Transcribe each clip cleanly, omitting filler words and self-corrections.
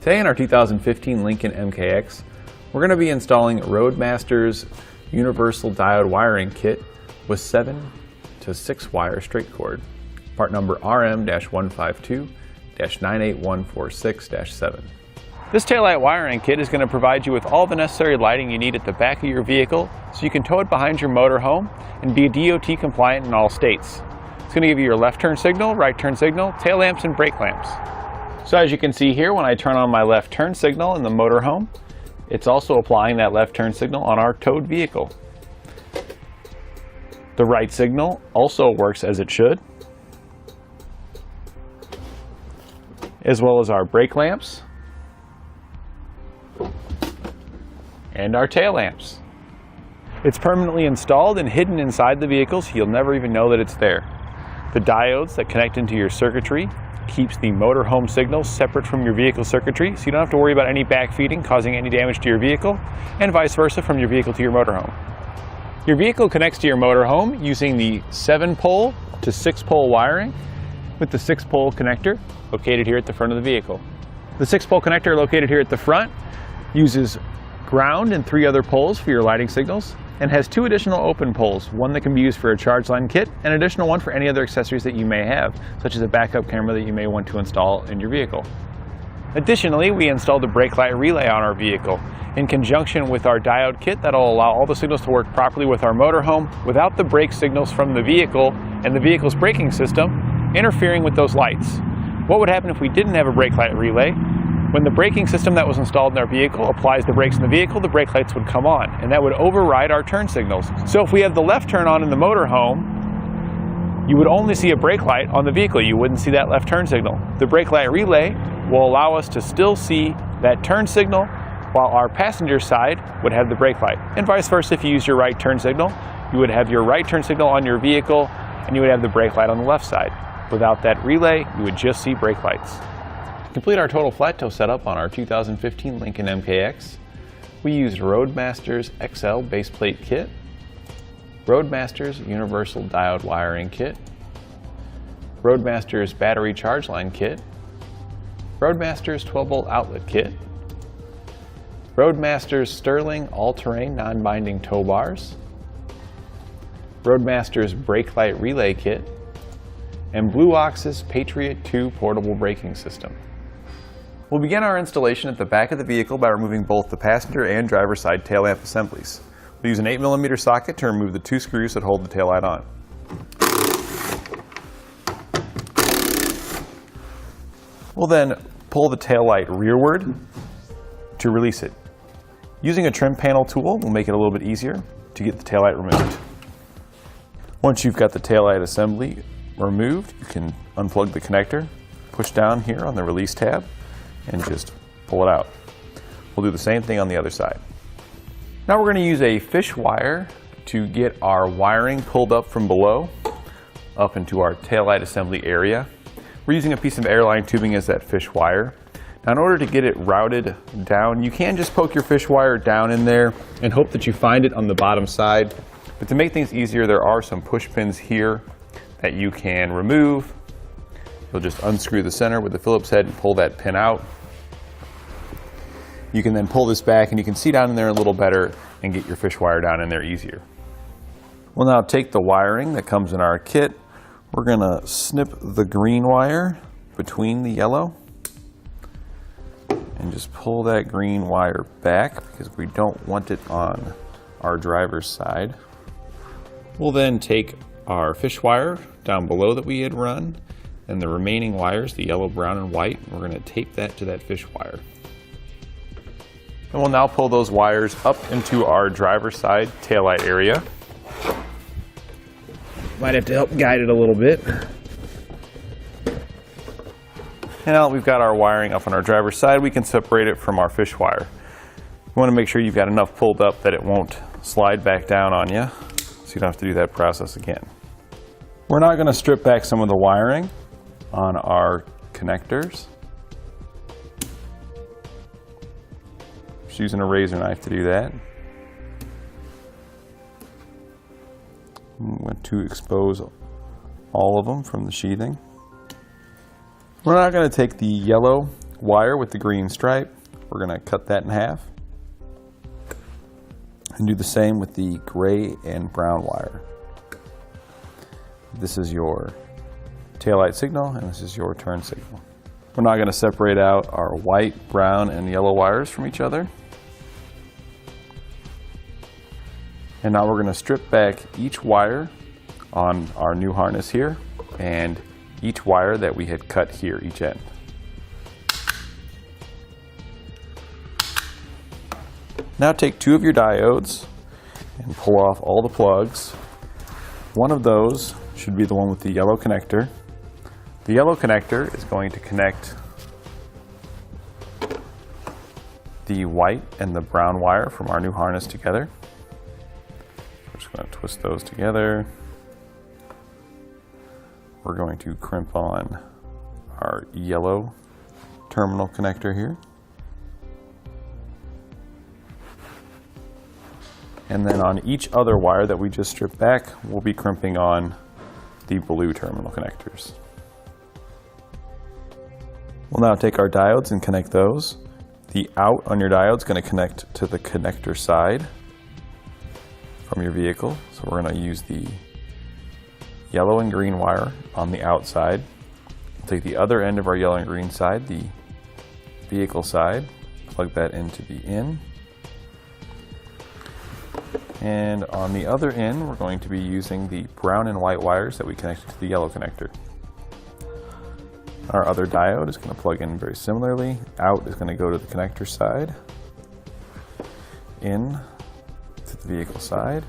Today in our 2015 Lincoln MKX, we're going to be installing Roadmasters Universal Diode Wiring Kit with 7 to 6 wire straight cord, part number RM-152-98146-7. This taillight wiring kit is going to provide you with all the necessary lighting you need at the back of your vehicle so you can tow it behind your motorhome and be DOT compliant in all states. It's going to give you your left turn signal, right turn signal, tail lamps, and brake lamps. So as you can see here, when I turn on my left turn signal in the motorhome, it's also applying that left turn signal on our towed vehicle. The right signal also works as it should, as well as our brake lamps and our tail lamps. It's permanently installed and hidden inside the vehicle, so you'll never even know that it's there. The diodes that connect into your circuitry keeps the motorhome signal separate from your vehicle circuitry, so you don't have to worry about any backfeeding causing any damage to your vehicle, and vice versa from your vehicle to your motorhome. Your vehicle connects to your motorhome using the 7-pole to 6-pole wiring with the 6-pole connector located here at the front of the vehicle. The 6-pole connector located here at the front uses ground and 3 other poles for your lighting signals, and has 2 additional open poles, one that can be used for a charge line kit, and an additional one for any other accessories that you may have, such as a backup camera that you may want to install in your vehicle. Additionally, we installed a brake light relay on our vehicle in conjunction with our diode kit that will allow all the signals to work properly with our motorhome without the brake signals from the vehicle and the vehicle's braking system interfering with those lights. What would happen if we didn't have a brake light relay? When the braking system that was installed in our vehicle applies the brakes in the vehicle, the brake lights would come on, and that would override our turn signals. So if we have the left turn on in the motorhome, you would only see a brake light on the vehicle. You wouldn't see that left turn signal. The brake light relay will allow us to still see that turn signal, while our passenger side would have the brake light. And vice versa, if you use your right turn signal, you would have your right turn signal on your vehicle, and you would have the brake light on the left side. Without that relay, you would just see brake lights. To complete our total flat tow setup on our 2015 Lincoln MKX, we used Roadmasters XL base plate kit, Roadmasters Universal Diode Wiring Kit, Roadmasters Battery Charge Line Kit, Roadmasters 12-volt outlet kit, Roadmasters Sterling all-terrain non-binding tow bars, Roadmasters Brake Light Relay Kit, and Blue Ox's Patriot 2 portable braking system. We'll begin our installation at the back of the vehicle by removing both the passenger and driver side tail lamp assemblies. We'll use an 8mm socket to remove the 2 screws that hold the tail light on. We'll then pull the tail light rearward to release it. Using a trim panel tool will make it a little bit easier to get the tail light removed. Once you've got the tail light assembly removed, you can unplug the connector, push down here on the release tab, and just pull it out. We'll do the same thing on the other side. Now we're going to use a Fishwire to get our wiring pulled up from below up into our taillight assembly area. We're using a piece of Airline tubing as that Fishwire. Now in order to get it routed down, you can just poke your Fishwire down in there and hope that you find it on the bottom side. But to make things easier, there are some push pins here that you can remove. You'll just unscrew the center with the Phillips head and pull that pin out. You can then pull this back and you can see down in there a little better and get your Fishwire down in there easier. We'll now take the wiring that comes in our kit. We're going to snip the green wire between the yellow and just pull that green wire back because we don't want it on our driver's side. We'll then take our Fishwire down below that we had run, and the remaining wires, the yellow, brown, and white, we're going to tape that to that Fishwire. And we'll now pull those wires up into our driver's side taillight area. Might have to help guide it a little bit. And now that we've got our wiring up on our driver's side, we can separate it from our Fishwire. You want to make sure you've got enough pulled up that it won't slide back down on you, so you don't have to do that process again. We're now going to strip back some of the wiring on our connectors. Just using a razor knife to do that. I'm going to expose all of them from the sheathing. We're now going to take the yellow wire with the green stripe, we're going to cut that in half. And do the same with the gray and brown wire. This is your taillight signal, and this is your turn signal. We're now going to separate out our white, brown, and yellow wires from each other. And now we're going to strip back each wire on our new harness here, and each wire that we had cut here, each end. Now take two of your diodes and pull off all the plugs. One of those should be the one with the yellow connector. The yellow connector is going to connect the white and the brown wire from our new harness together. We're just going to twist those together. We're going to crimp on our yellow terminal connector here. And then on each other wire that we just stripped back, we'll be crimping on the blue terminal connectors. We'll now take our diodes and connect those. The out on your diode is going to connect to the connector side from your vehicle. So we're going to use the yellow and green wire on the outside. We'll take the other end of our yellow and green side, the vehicle side, plug that into the in. And on the other end, we're going to be using the brown and white wires that we connected to the yellow connector. Our other diode is going to plug in very similarly. Out is going to go to the connector side, in to the vehicle side,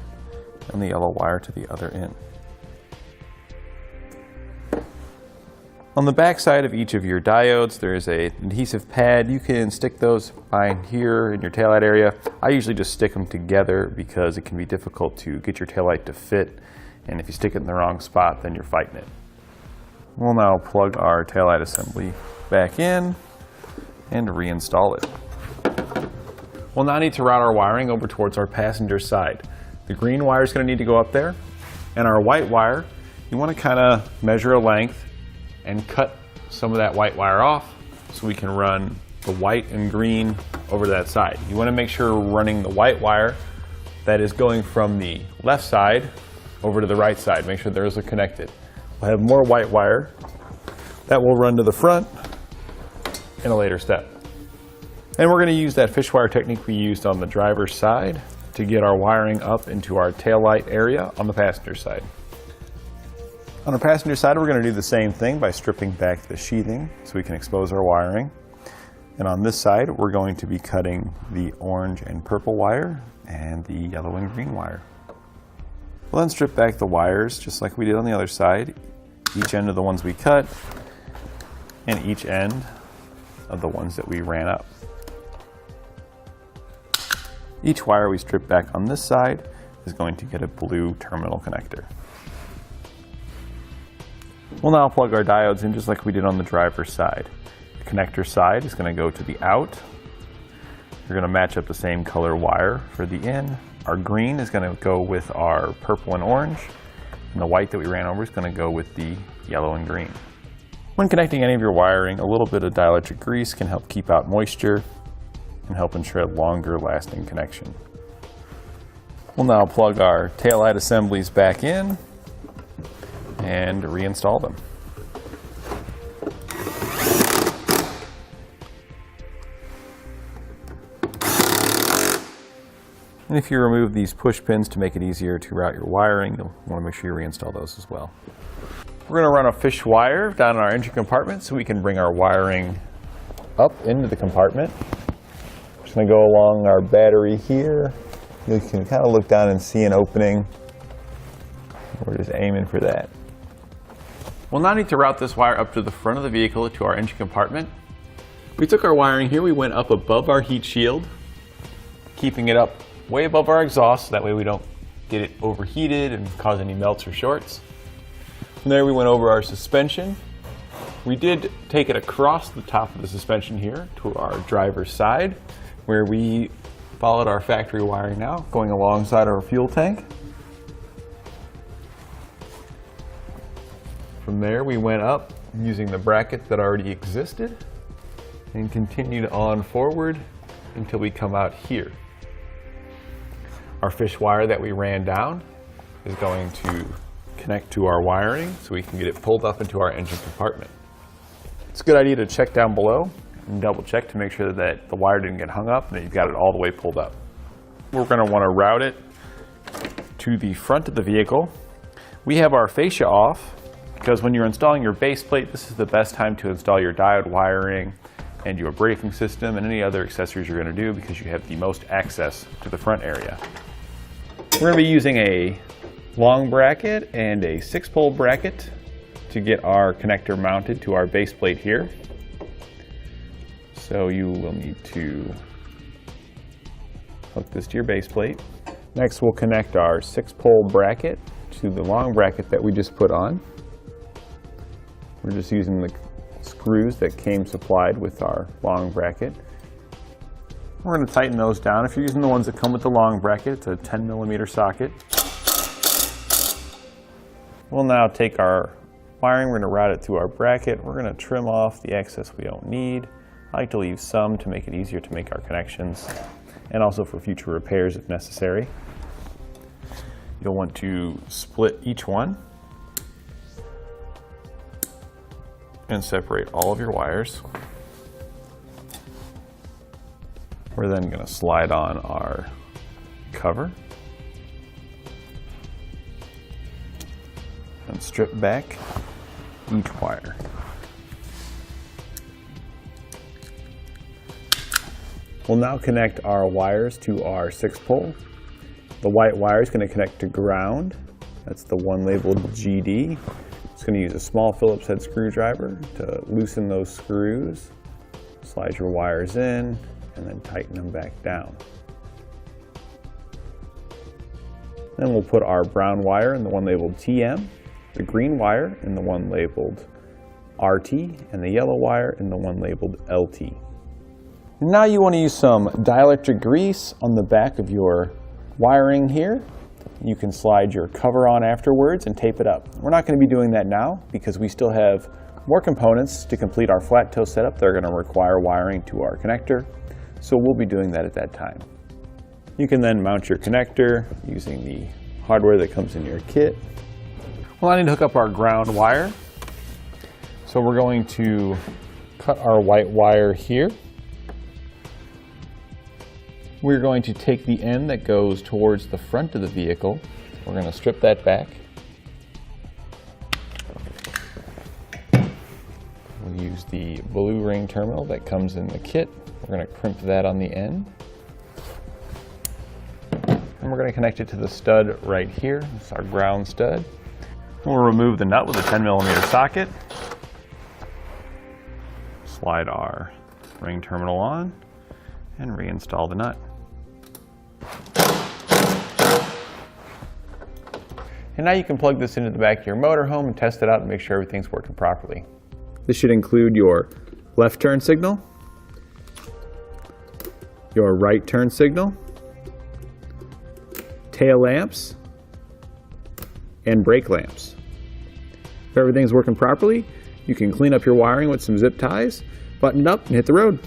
and the yellow wire to the other end. On the back side of each of your diodes, there is an adhesive pad. You can stick those behind here in your taillight area. I usually just stick them together because it can be difficult to get your taillight to fit, and if you stick it in the wrong spot, then you're fighting it. We'll now plug our taillight assembly back in and reinstall it. We'll now need to route our wiring over towards our passenger side. The green wire is going to need to go up there, and our white wire, you want to kind of measure a length and cut some of that white wire off so we can run the white and green over to that side. You want to make sure we're running the white wire that is going from the left side over to the right side. Make sure those are connected. We'll have more white wire that will run to the front in a later step. And we're going to use that fishwire technique we used on the driver's side to get our wiring up into our taillight area on the passenger side. On our passenger side, we're going to do the same thing by stripping back the sheathing so we can expose our wiring. And on this side, we're going to be cutting the orange and purple wire and the yellow and green wire. We'll then strip back the wires just like we did on the other side, each end of the ones we cut and each end of the ones that we ran up. Each wire we strip back on this side is going to get a blue terminal connector. We'll now plug our diodes in just like we did on the driver's side. The connector side is going to go to the out. You're going to match up the same color wire for the in. Our green is going to go with our purple and orange, and the white that we ran over is going to go with the yellow and green. When connecting any of your wiring, a little bit of dielectric grease can help keep out moisture and help ensure a longer lasting connection. We'll now plug our taillight assemblies back in and reinstall them. And if you remove these push pins to make it easier to route your wiring, you'll want to make sure you reinstall those as well. We're going to run a fish wire down in our engine compartment so we can bring our wiring up into the compartment. We're just going to go along our battery here. You can kind of look down and see an opening. We're just aiming for that. We'll now need to route this wire up to the front of the vehicle to our engine compartment. We took our wiring here, we went up above our heat shield, keeping it up way above our exhaust, so that way we don't get it overheated and cause any melts or shorts. From there we went over our suspension. We did take it across the top of the suspension here to our driver's side, where we followed our factory wiring now, going alongside our fuel tank. From there we went up using the bracket that already existed. and continue on forward until we come out here. Our fish wire that we ran down is going to connect to our wiring so we can get it pulled up into our engine compartment. It's a good idea to check down below and double check to make sure that the wire didn't get hung up and that you've got it all the way pulled up. We're going to want to route it to the front of the vehicle. We have our fascia off because when you're installing your base plate, this is the best time to install your diode wiring and your braking system and any other accessories you're going to do because you have the most access to the front area. We're going to be using a long bracket and a 6-pole bracket to get our connector mounted to our base plate here. So you will need to hook this to your base plate. Next we'll connect our 6-pole bracket to the long bracket that we just put on. We're just using the screws that came supplied with our long bracket. We're going to tighten those down. If you're using the ones that come with the long bracket, it's a 10mm socket. We'll now take our wiring, we're going to route it through our bracket. We're going to trim off the excess we don't need. I like to leave some to make it easier to make our connections and also for future repairs if necessary. You'll want to split each one and separate all of your wires. We're then going to slide on our cover and strip back each wire. We'll now connect our wires to our 6-pole. The white wire is going to connect to ground. That's the one labeled GD. It's going to use a small Phillips head screwdriver to loosen those screws. Slide your wires in and then tighten them back down. Then we'll put our brown wire in the one labeled TM, the green wire in the one labeled RT, and the yellow wire in the one labeled LT. Now you want to use some dielectric grease on the back of your wiring here. You can slide your cover on afterwards and tape it up. We're not going to be doing that now because we still have more components to complete our flat toe setup that are going to require wiring to our connector. So we'll be doing that at that time. You can then mount your connector using the hardware that comes in your kit. Well, I need to hook up our ground wire. So we're going to cut our white wire here. We're going to take the end that goes towards the front of the vehicle. We're going to strip that back. We'll use the blue ring terminal that comes in the kit. We're going to crimp that on the end. And we're going to connect it to the stud right here. It's our ground stud. We'll remove the nut with a 10mm socket. Slide our ring terminal on and reinstall the nut. And now you can plug this into the back of your motorhome and test it out and make sure everything's working properly. This should include your left turn signal, your right turn signal, tail lamps, and brake lamps. If everything's working properly, you can clean up your wiring with some zip ties, button it up, and hit the road.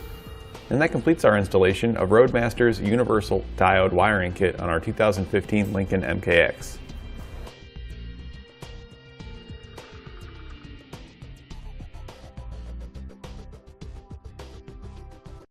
And that completes our installation of Roadmaster's Universal Diode Wiring Kit on our 2015 Lincoln MKX.